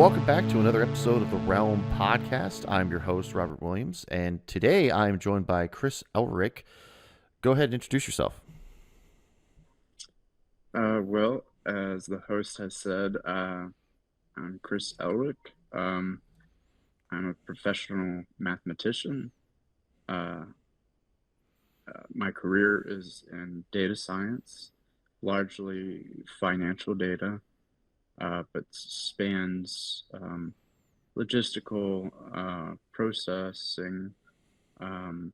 welcome back to another episode of the Realm Podcast. I'm your host, Robert Williams, and today I'm joined by Chris Elric. Go ahead and introduce yourself. Well, as the host has said, I'm Chris Elric. I'm a professional mathematician. Uh, my career is in data science, largely financial data, but spans logistical processing, um,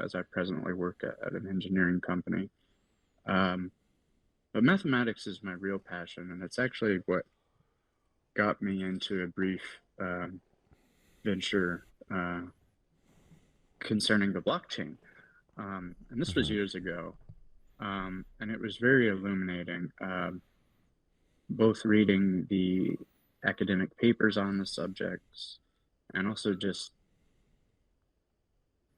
as I presently work at an engineering company. Um, but mathematics is my real passion, and it's actually what got me into a brief venture concerning the blockchain. And this was years ago. And it was very illuminating, both reading the academic papers on the subjects and also just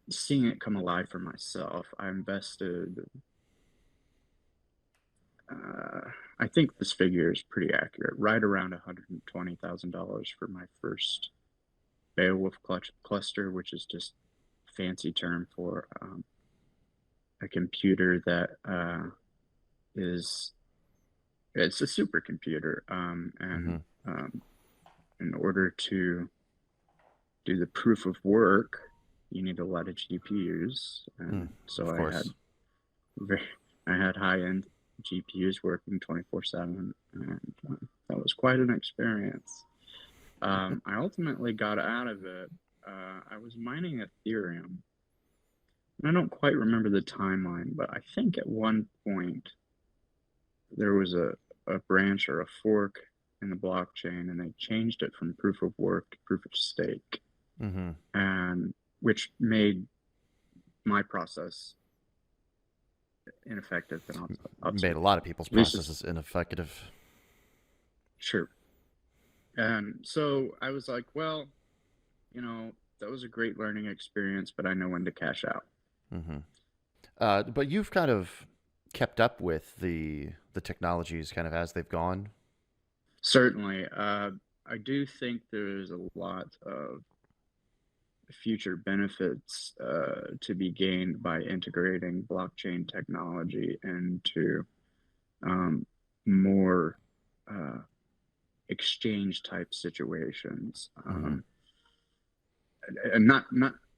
seeing it come alive for myself. I invested, I think this figure is pretty accurate, right around $120,000 for my first Beowulf cluster, which is just fancy term for a computer that it's a supercomputer, and in order to do the proof of work, you need a lot of GPUs, and so I had high-end GPUs working 24/7, and that was quite an experience. I ultimately got out of it. I was mining Ethereum. And I don't quite remember the timeline, but I think at one point there was a branch or a fork in the blockchain, and they changed it from proof of work to proof of stake, and which made my process ineffective and made a lot of people's processes ineffective. Sure. And so I was like, well, that was a great learning experience, but I know when to cash out. But you've kind of kept up with the technologies kind of as they've gone. Certainly. I do think there's a lot of future benefits to be gained by integrating blockchain technology into more exchange type situations.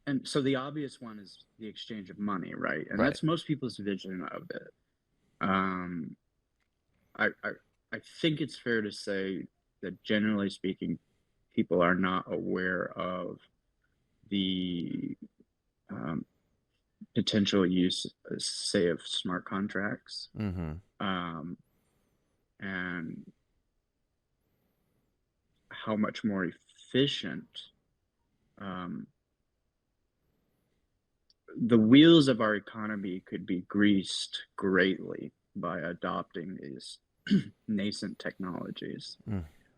And so the obvious one is the exchange of money, right? And that's most people's vision of it. I think it's fair to say that generally speaking, people are not aware of the potential use, say, of smart contracts, and how much more efficient the wheels of our economy could be greased greatly by adopting these nascent technologies.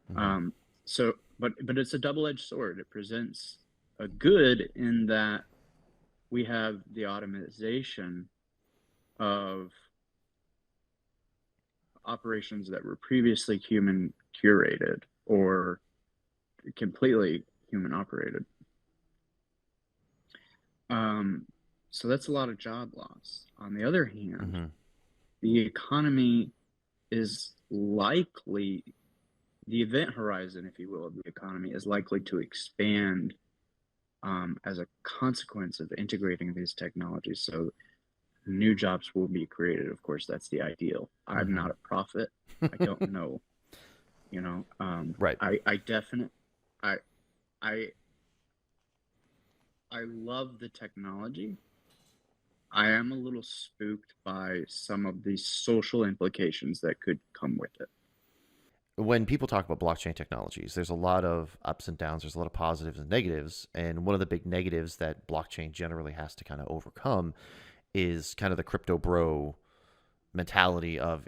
But it's a double-edged sword. It presents a good in that we have the automation of operations that were previously human curated or completely human operated. So that's a lot of job loss. On the other hand, the economy is likely, the event horizon, if you will, of the economy is likely to expand as a consequence of integrating these technologies. So new jobs will be created. Of course, that's the ideal. I'm not a prophet. I don't know. I love the technology. I am a little spooked by some of the social implications that could come with it. When people talk about blockchain technologies, there's a lot of ups and downs. There's a lot of positives and negatives. And one of the big negatives that blockchain generally has to kind of overcome is kind of the crypto bro mentality of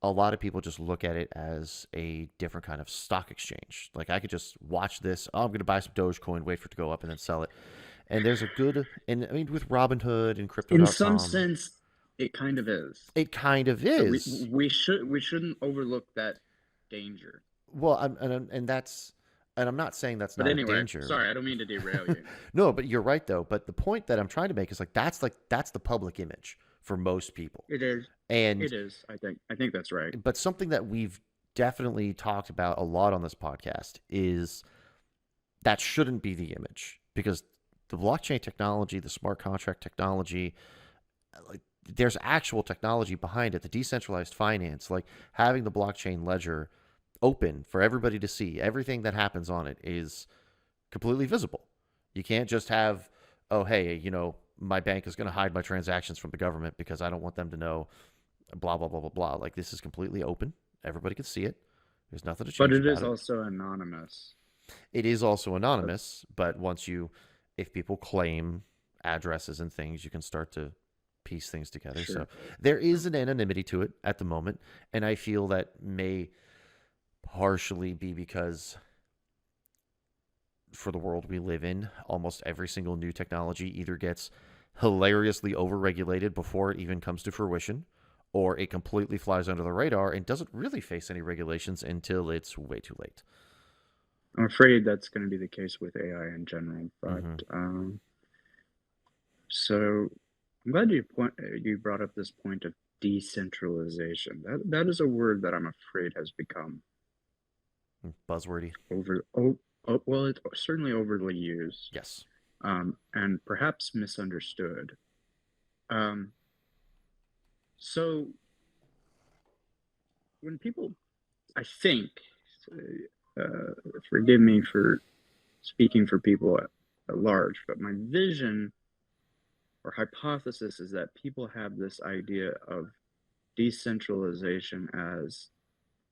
a lot of people just look at it as a different kind of stock exchange. Like I could just watch this. Oh, I'm going to buy some Dogecoin, wait for it to go up, and then sell it. And there's a good, and I mean, with Robinhood and Crypto.com. In some sense, it kind of is. It kind of is. So we shouldn't overlook that danger. Well, and that's, and I'm not saying that's But not a anyway, danger. sorry, I don't mean to derail you. No, but you're right though. But the point that I'm trying to make is like that's the public image for most people. It is. And It is. I think that's right. but something that we've definitely talked about a lot on this podcast is that shouldn't be the image, because the blockchain technology, the smart contract technology, like there's actual technology behind it. The decentralized finance, like having the blockchain ledger open for everybody to see, everything that happens on it is completely visible. You can't just have, oh, hey, my bank is going to hide my transactions from the government because I don't want them to know, blah, blah, blah, blah, blah. Like, this is completely open. Everybody can see it. There's nothing to But change it is about it. also anonymous. It is also That's anonymous, but if people claim addresses and things, you can start to piece things together. So sure. there is an anonymity to it at the moment. And I feel that may partially be because for the world we live in, almost every single new technology either gets hilariously overregulated before it even comes to fruition, or it completely flies under the radar and doesn't really face any regulations until it's way too late. I'm afraid that's going to be the case with AI in general. But Mm-hmm. so I'm glad you brought up this point of decentralization. That is a word that I'm afraid has become Buzzwordy. well, it's certainly overly used, Yes. and perhaps misunderstood. Um, so when people, I think, forgive me for speaking for people at large, but my vision or hypothesis is that people have this idea of decentralization as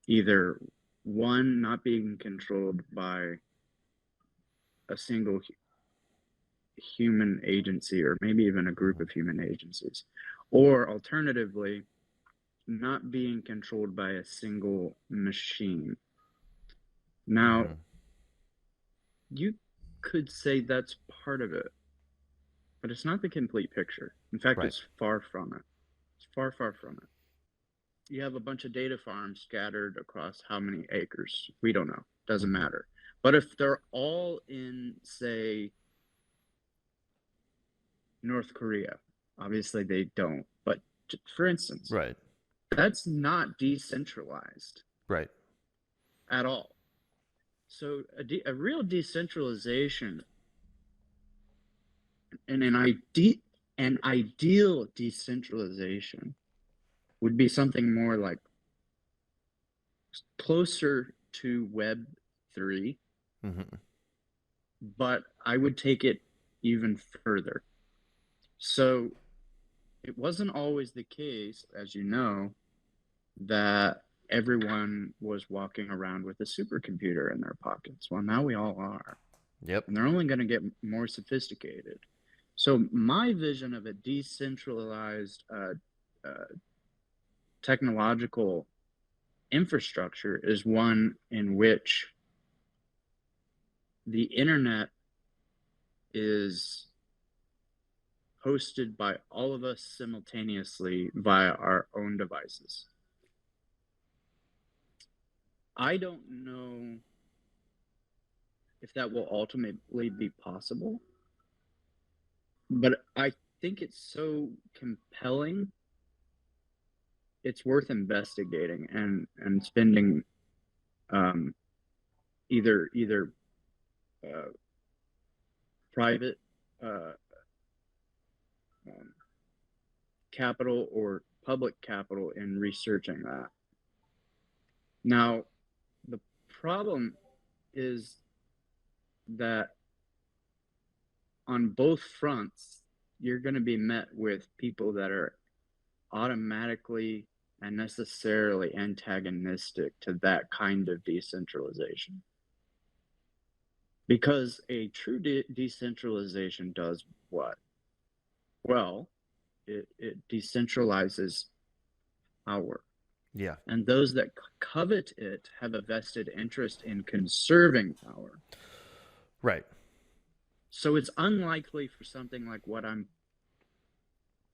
either one, not being controlled by a single human agency or maybe even a group of human agencies, or alternatively, not being controlled by a single machine. Now, Mm-hmm. you could say that's part of it, but it's not the complete picture. In fact, Right. it's far from it. It's far, far from it. You have a bunch of data farms scattered across how many acres? We don't know. Doesn't Mm-hmm. matter. But if they're all in, say, North Korea, obviously they don't. But for instance, Right. that's not decentralized Right. at all. So a real decentralization and an ideal decentralization would be something more like closer to Web 3, Mm-hmm. but I would take it even further. So it wasn't always the case, as you know, that everyone was walking around with a supercomputer in their pockets. Well, now we all are, Yep. and they're only going to get more sophisticated. So my vision of a decentralized technological infrastructure is one in which the internet is hosted by all of us simultaneously via our own devices. I don't know if that will ultimately be possible, but I think it's so compelling. It's worth investigating and spending um, either uh, private uh, um, capital or public capital in researching that. Now, the problem is that on both fronts, you're going to be met with people that are automatically and necessarily antagonistic to that kind of decentralization. Because a true decentralization does what? Well, it decentralizes power. Yeah. And those that covet it have a vested interest in conserving power. Right. So it's unlikely for something like what I'm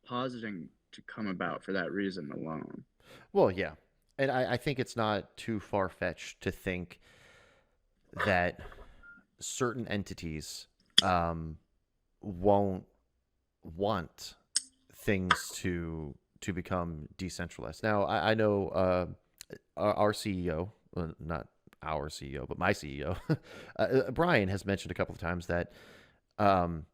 positing to come about for that reason alone. Well, yeah. And I think it's not too far fetched to think that certain entities um, won't want things to become decentralized. Now, I know our CEO, well, not our CEO, but my CEO, Brian has mentioned a couple of times that um,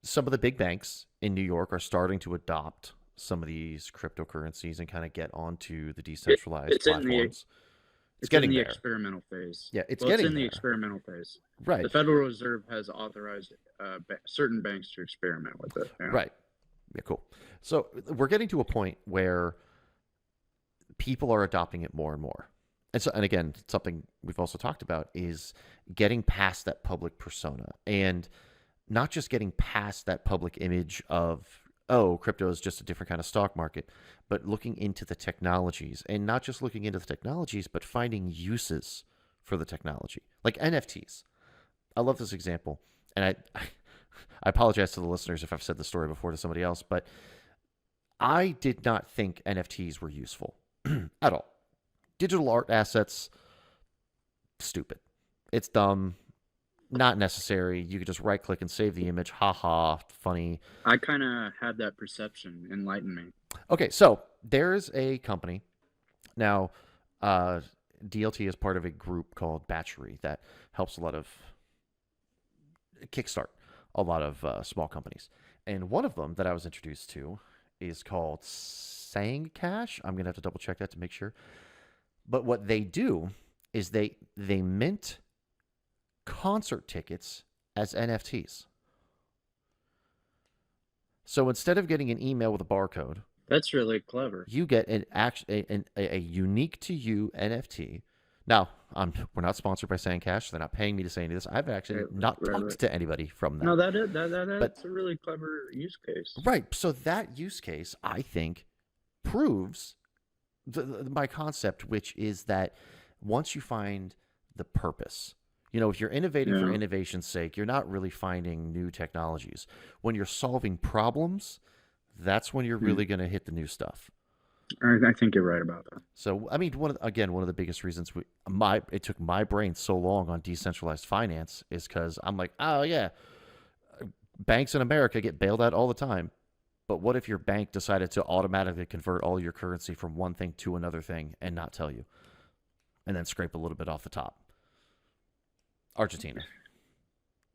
some of the big banks in New York are starting to adopt some of these cryptocurrencies and kind of get onto the It, decentralized it's in the platforms. It's it's in getting the there. experimental phase. Yeah, it's Well, it's getting in the there. experimental phase. Right. The Federal Reserve has authorized certain banks to experiment with it. Yeah. Right. Yeah, cool. So we're getting to a point where people are adopting it more and more. And again, something we've also talked about is getting past that public persona and not just getting past that public image of, oh, crypto is just a different kind of stock market, but looking into the technologies and not just looking into the technologies, but finding uses for the technology, like NFTs. I love this example. And I apologize to the listeners if I've said the story before to somebody else, but I did not think NFTs were useful at all. Digital art assets, stupid. It's dumb, not necessary. You could just right click and save the image. Ha ha, funny. I kind of had that perception. Enlighten me. Okay, so there's a company now. DLT is part of a group called Batchery that helps a lot of kickstart a lot of small companies. And one of them that I was introduced to is called Sang Cash. I'm gonna have to double check that to make sure. But what they do is they mint concert tickets as NFTs. So instead of getting an email with a barcode, That's really clever. you get a unique to you NFT. Now, we're not sponsored by Sandcash. They're not paying me to say any of this. I've actually Right, not right, right. talked to anybody from them. No, But that's a really clever use case. right, so that use case, I think, proves my concept, which is that once you find the purpose, if you're innovating for Yeah. innovation's sake, you're not really finding new technologies. When you're solving problems, that's when you're Hmm. really going to hit the new stuff. I think you're right about that. So, I mean, one of the biggest reasons it took my brain so long on decentralized finance is because I'm like, oh yeah, banks in America get bailed out all the time. But what if your bank decided to automatically convert all your currency from one thing to another thing and not tell you, and then scrape a little bit off the top? Argentina.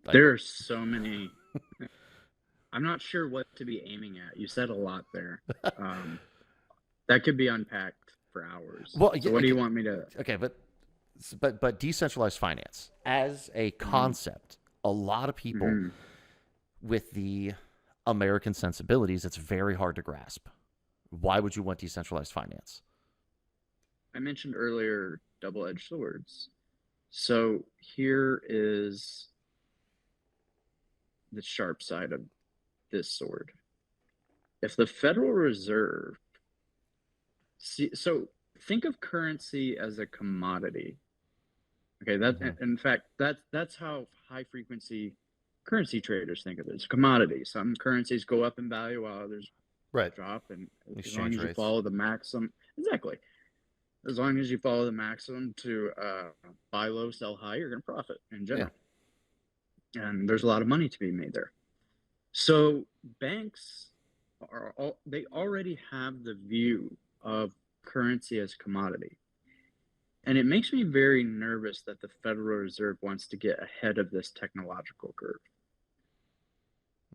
I There know. are so many. I'm not sure what to be aiming at. You said a lot there. Um, that could be unpacked for hours. Well, So yeah, what do you okay, want me to? okay, but decentralized finance as a Mhm. concept, a lot of people Mhm. with the American sensibilities, it's very hard to grasp. Why would you want decentralized finance? I mentioned earlier double-edged swords. So here is the sharp side of this sword. If the Federal Reserve, so think of currency as a commodity. Okay, Mm-hmm. in fact that's how high frequency currency traders think of it. It's a commodity. Some currencies go up in value while others Right. drop, and as long Exchange as you rates. follow the maximum, exactly. As long as you follow the maximum to buy low, sell high, you're going to profit in Yeah. general. And there's a lot of money to be made there. So banks they already have the view of currency as commodity. And it makes me very nervous that the Federal Reserve wants to get ahead of this technological curve,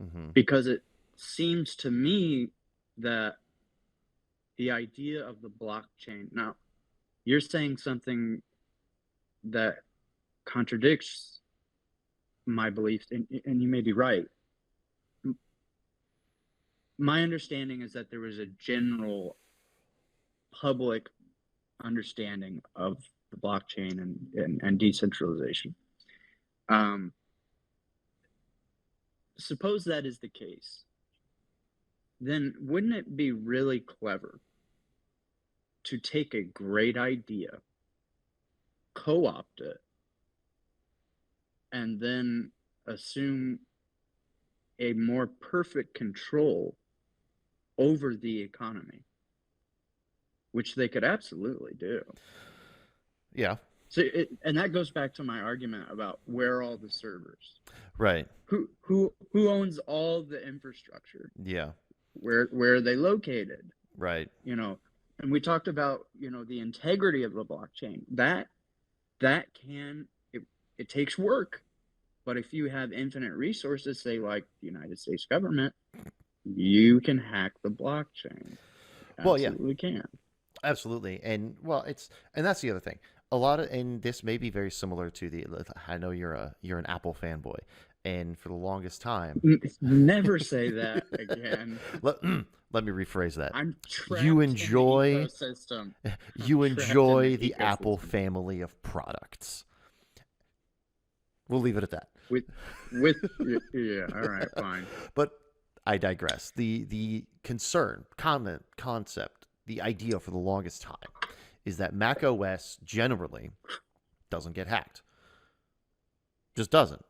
Mm-hmm. because it seems to me that the idea of the blockchain, now you're saying something that contradicts my beliefs, and you may be right. My understanding is that there was a general public understanding of the blockchain and decentralization. Um, suppose that is the case, then wouldn't it be really clever to take a great idea, co-opt it, and then assume a more perfect control over the economy? which they could absolutely do. Yeah. So and that goes back to my argument about where are all the servers? Right. Who owns all the infrastructure? Yeah. Where are they located? Right. You know, and we talked about, the integrity of the blockchain. That can it takes work. But if you have infinite resources, say like the United States government, you can hack the blockchain. Well, yeah, Absolutely can. absolutely. And well, and that's the other thing. A lot of, and this may be very similar to I know you're an Apple fanboy, and for the longest time, Never say that again. let, let me rephrase that. I'm You trapped in the enjoy ecosystem. I'm you trapped in enjoy the the Apple ecosystem. family of products. We'll leave it at that. With yeah, all right, fine. But I digress. The concern, comment, concept, the idea for the longest time is that Mac OS generally doesn't get hacked. Just doesn't.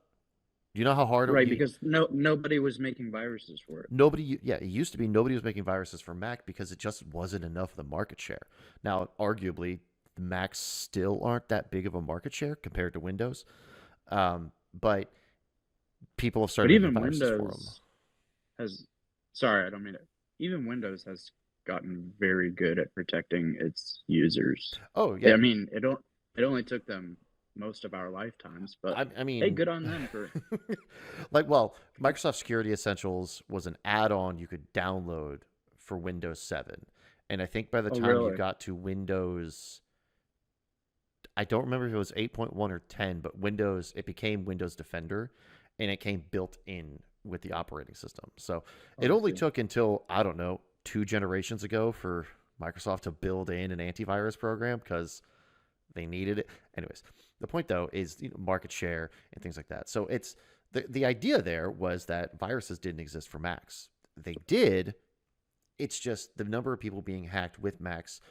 Do you know how hard Right, because nobody was making viruses for it. nobody? Yeah, it used to be nobody was making viruses for Mac because it just wasn't enough of the market share. Now, arguably, the Macs still aren't that big of a market share compared to Windows, but people have But started making even viruses for them. Windows has, sorry, I don't mean it. Even Windows has gotten very good at protecting its users. Oh yeah, I mean, it only took them most of our lifetimes, but I hey, mean, good on them for. well, Microsoft Security Essentials was an add-on you could download for Windows 7, and I think by the Oh, time you really? got to Windows, I don't remember if it was 8.1 or 10, but Windows, it became Windows Defender, and it came built in with the operating system. So Oh, it I only see. took until, I don't know, 2 generations ago for Microsoft to build in an antivirus program because they needed it. Anyways, the point though is, market share and things like that. So it's the idea there was that viruses didn't exist for Macs. They did. It's just the number of people being hacked with Macs.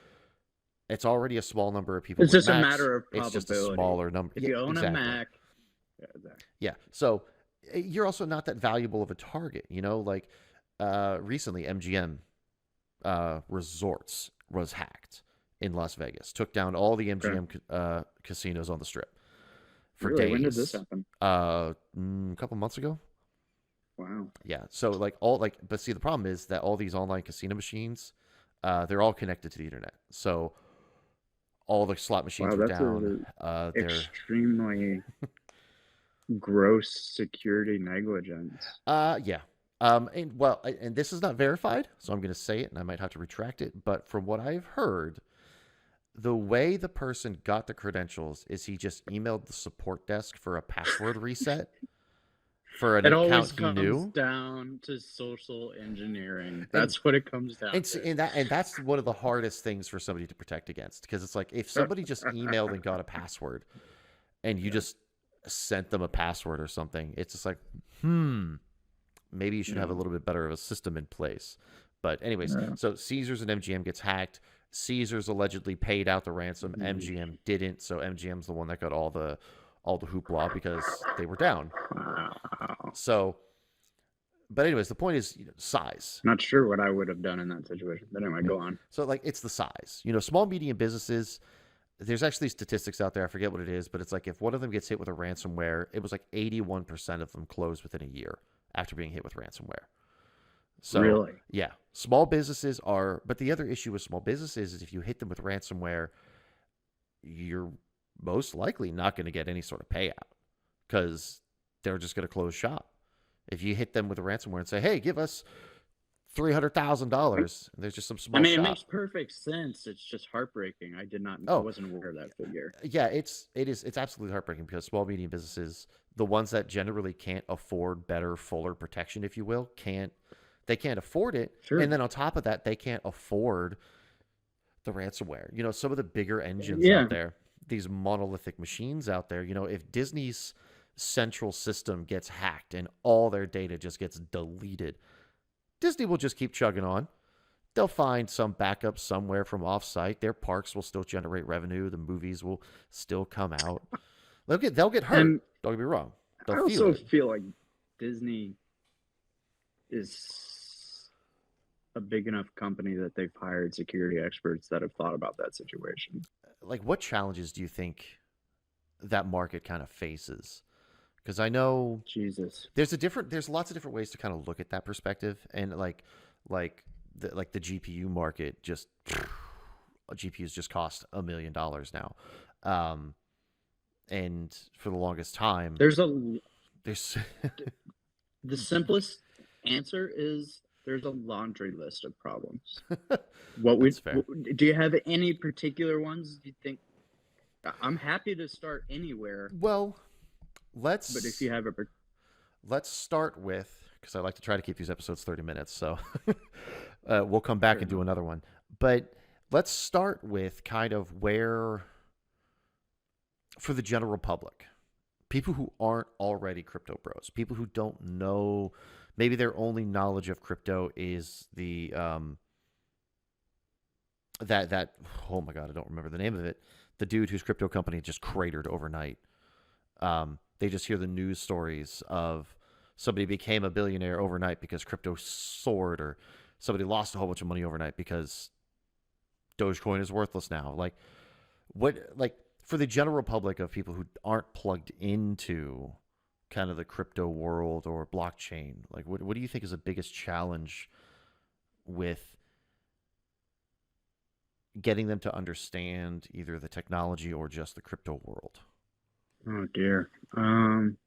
It's already a small number of people It's with just a Macs. matter of It's just a probability. smaller number. If Yeah, you own a exactly. Mac, yeah, exactly. Yeah. So you're also not that valuable of a target. Like recently, MGM Resorts was hacked in Las Vegas. Took down all the Okay. MGM casinos on the strip for Really, when did this days. happen? A couple months ago. Wow. Yeah. So but see, the problem is that all these online casino machines, they're all connected to the internet. So all the slot machines Wow, were that's down. a They're extremely gross security negligence. yeah. And this is not verified, so I'm going to say it, and I might have to retract it. But from what I've heard, the way the person got the credentials is he just emailed the support desk for a password reset for an It account always he comes knew. down to social engineering. And That's what it comes down and to. that's one of the hardest things for somebody to protect against, because it's like if somebody just emailed and got a password and you Yeah, just sent them a password or something, it's just like, maybe you should have a yeah, little bit better of a system in place. But anyways, yeah. so Caesars and MGM gets hacked. Caesars allegedly paid out the ransom. MGM didn't, so MGM's the one that got all the hoopla because they were down. Wow. So, but anyways, the point is, size. Not sure what I would have done in that situation. But anyway, Yeah. go on. So like it's the size. Small medium businesses. There's actually statistics out there. I forget what it is, but it's like if one of them gets hit with a ransomware, it was like 81% of them closed within a year after being hit with ransomware. So, Really? yeah, small businesses are, but the other issue with small businesses is if you hit them with ransomware, you're most likely not going to get any sort of payout because they're just going to close shop. If you hit them with a ransomware and say, hey, give us $300,000, there's just some I small mean, it shop. makes perfect sense. It's just heartbreaking. I Oh, wasn't aware of that figure. yeah, it's absolutely heartbreaking because small medium businesses, the ones that generally can't afford better, fuller protection, if you will, can't afford it. And Sure. then on top of that, they can't afford the ransomware. Some of the bigger engines Yeah. out there, these monolithic machines out there, if Disney's central system gets hacked and all their data just gets deleted, Disney will just keep chugging on. They'll find some backup somewhere from offsite. Their parks will still generate revenue. The movies will still come out. They'll get hurt. And Don't get me wrong. They'll I feel also it. feel like Disney is a big enough company that they've hired security experts that have thought about that situation. Like, what challenges do you think that market kind of faces? Because I know Jesus. there's lots of different ways to kind of look at that perspective, and like the GPU market just GPUs just cost $1 million now, um, and for the longest time, There's a there's the simplest answer is there's a laundry list of problems. What that's would fair. do you have any particular ones you think? I'm happy to start anywhere, Well, but if you let's have a let's start with, because I like to try to keep these episodes 30 minutes, so we'll come back fair and do enough. another one. But let's start with kind of where, for the general public, people who aren't already crypto bros, people who don't know, maybe their only knowledge of crypto is the that oh my god, I don't remember the name of it. The dude whose crypto company just cratered overnight. They just hear the news stories of somebody became a billionaire overnight because crypto soared, or somebody lost a whole bunch of money overnight because Dogecoin is worthless now. Like for the general public of people who aren't plugged into kind of the crypto world or blockchain, like what do you think is the biggest challenge with getting them to understand either the technology or just the crypto world? Oh dear. Um,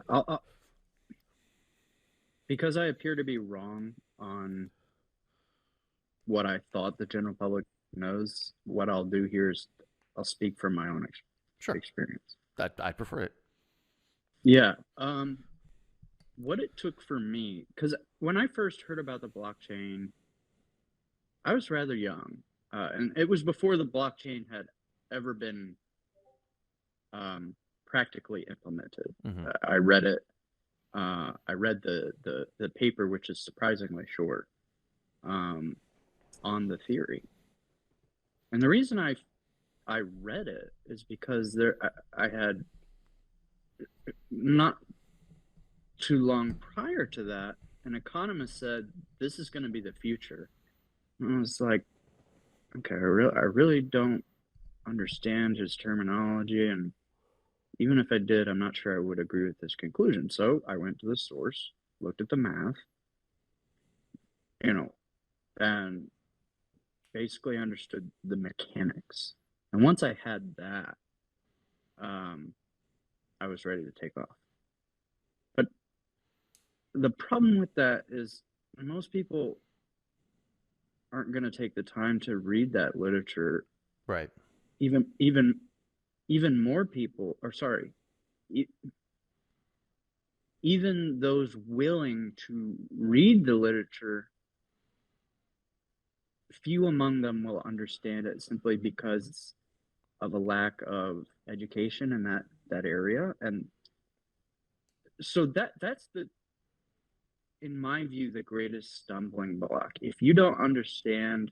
I'll because I appear to be wrong on what I thought the general public knows. What I'll do here is I'll speak from my own Sure, experience. I prefer it. Yeah. What it took for me, because when I first heard about the blockchain, I was rather young, and it was before the blockchain had ever been practically implemented. Mm-hmm. I read it. I read the paper, which is surprisingly short, um, on the theory. And the reason I read it is because I had not too long prior to that, an economist said this is going to be the future. And I was like, okay, I really don't understand his terminology, and even if I did, I'm not sure I would agree with this conclusion. So I went to the source, looked at the math, you know, and basically understood the mechanics. And once I had that, um, I was ready to take off. But the problem with that is most people aren't going to take the time to read that literature. Right. Even even even more people, or sorry, e- even those willing to read the literature, few among them will understand it simply because of a lack of education in that area. And so that's the in my view the greatest stumbling block. If you don't understand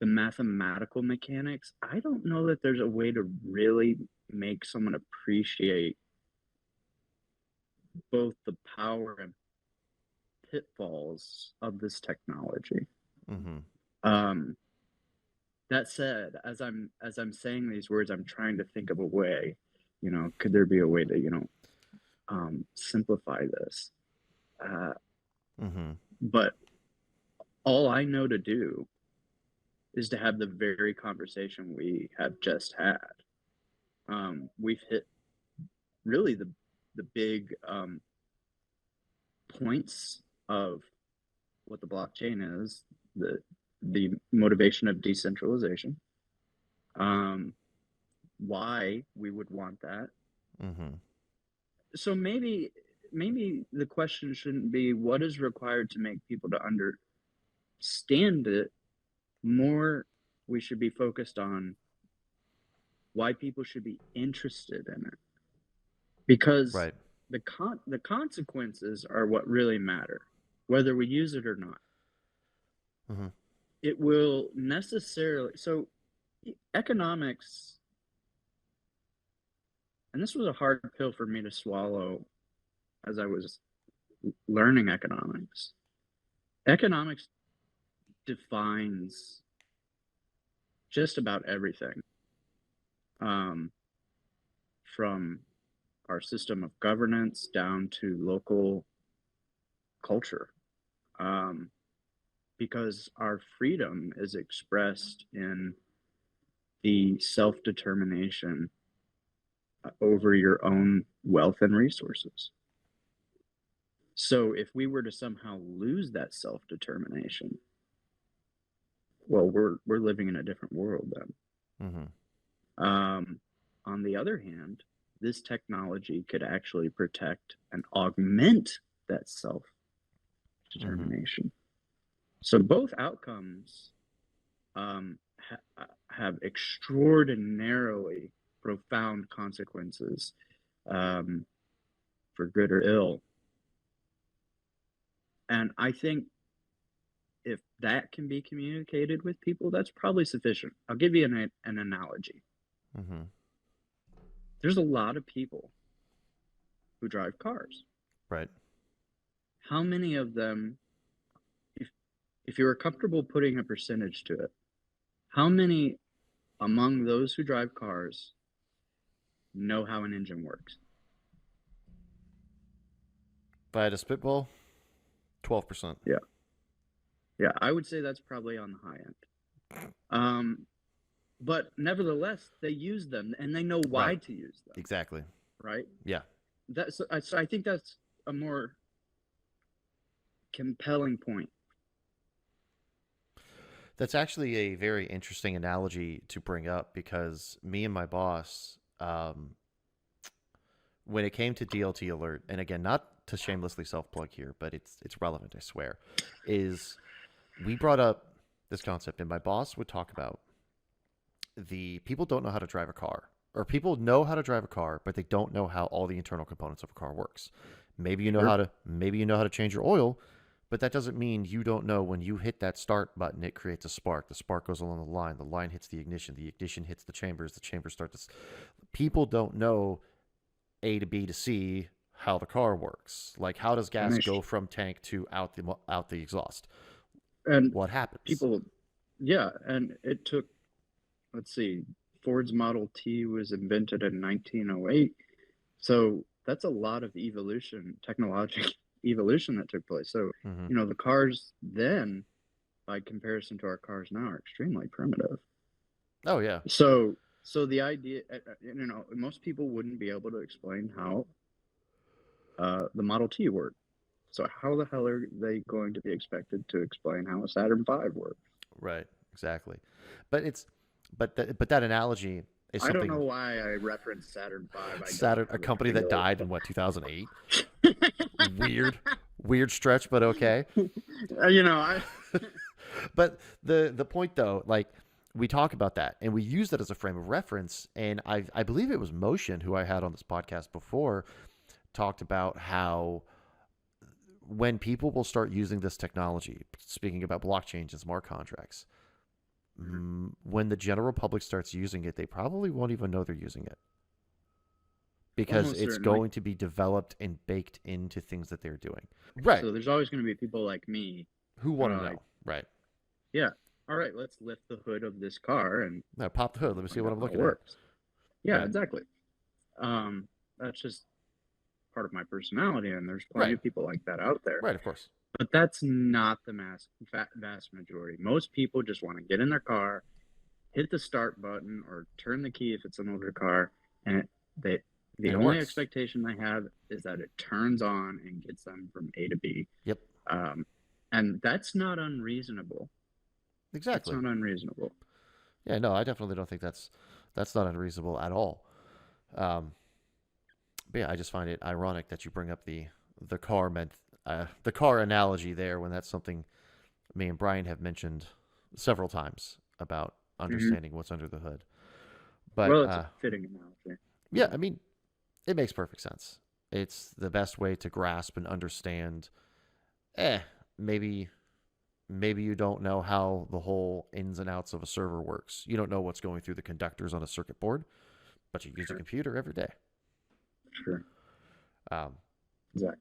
the mathematical mechanics, I don't know that there's a way to really make someone appreciate both the power and pitfalls of this technology. Mm-hmm. Um, that said, as I'm saying these words, I'm trying to think of a way. Could there be a way to simplify this? Uh, Mm-hmm. but all I know to do is to have the very conversation we have just had. We've hit really the big points of what the blockchain is, the motivation of decentralization, um, why we would want that. Mm-hmm. So maybe the question shouldn't be what is required to make people to understand it. More, we should be focused on why people should be interested in it, because Right. the consequences are what really matter, whether we use it or not. Mm-hmm. It will necessarily, so economics and this was a hard pill for me to swallow as I was learning economics. Economics defines just about everything, um, from our system of governance down to local culture, um, because our freedom is expressed in the self determination over your own wealth and resources. So if we were to somehow lose that self determination, well, we're living in a different world then. On the other hand, this technology could actually protect and augment that self determination. So both outcomes have extraordinarily profound consequences, for good or ill. And I think if that can be communicated with people, that's probably sufficient. I'll give you an analogy. There's a lot of people who drive cars. Right. How many of them, if you were comfortable putting a percentage to it, how many among those who drive cars know how an engine works? If I had a spitball, 12%. Yeah. Yeah, I would say that's probably on the high end. But nevertheless, they use them and they know why to use them. Exactly. Right? Yeah. So I think that's a more compelling point. That's actually a very interesting analogy to bring up because me and my boss, when it came to DLT alert, and again, not to shamelessly self-plug here, but it's relevant, I swear, is we brought up this concept, and my boss would talk about the people don't know how to drive a car, or people know how to drive a car, but they don't know how all the internal components of a car works. Maybe you know how to change your oil, but that doesn't mean you don't know when you hit that start button, it creates a spark. The spark goes along the line hits the ignition hits the chambers starts to. People don't know A to B to C how the car works. Like, how does gas go from tank to out the exhaust? And what happens? People, yeah, and it took, let's see, Ford's Model T was invented in 1908. So that's a lot of technological evolution that took place. So, the cars then, by comparison to our cars now, are extremely primitive. Oh, yeah. So the idea, most people wouldn't be able to explain how the Model T worked. So how the hell are they going to be expected to explain how a Saturn V works? Right, exactly. But that analogy is something. I don't know why I referenced Saturn V. Saturn, a company that died in 2008. Weird stretch, but okay. But the point though, like, we talk about that and we use that as a frame of reference. And I believe it was Motion, who I had on this podcast before, talked about how when people will start using this technology, speaking about blockchains and smart contracts, when the general public starts using it, they probably won't even know they're using it because Almost it's certainly going to be developed and baked into things that they're doing. Right. So there's always going to be people like me who want to know. Right. Yeah. All right, let's lift the hood of this car and pop the hood. Let me see what I'm looking at. Yeah, right. Exactly. That's just part of my personality, and there's plenty of people like that out there. Right, of course. But that's not the vast majority. Most people just want to get in their car, hit the start button, or turn the key if it's an older car, and the only expectation they have is that it turns on and gets them from A to B. Yep. And that's not unreasonable. Exactly. That's not unreasonable. Yeah, no, I definitely don't think that's not unreasonable at all. But yeah, I just find it ironic that you bring up the car analogy there, when that's something me and Brian have mentioned several times about understanding what's under the hood. But well, it's a fitting analogy. Yeah, I mean, it makes perfect sense. It's the best way to grasp and understand. Maybe you don't know how the whole ins and outs of a server works. You don't know what's going through the conductors on a circuit board, but you use a computer every day. Sure. Um, Exactly.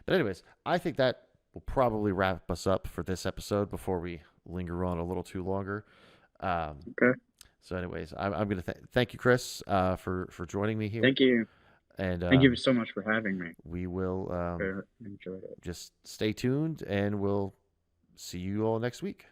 but anyways, I think that will probably wrap us up for this episode before we linger on a little too longer. Um, Okay. so, anyways, I'm going to thank you, Chris, for joining me here, Thank you. and Thank you so much for having me. we will I enjoyed it. just stay tuned, and we'll see you all next week.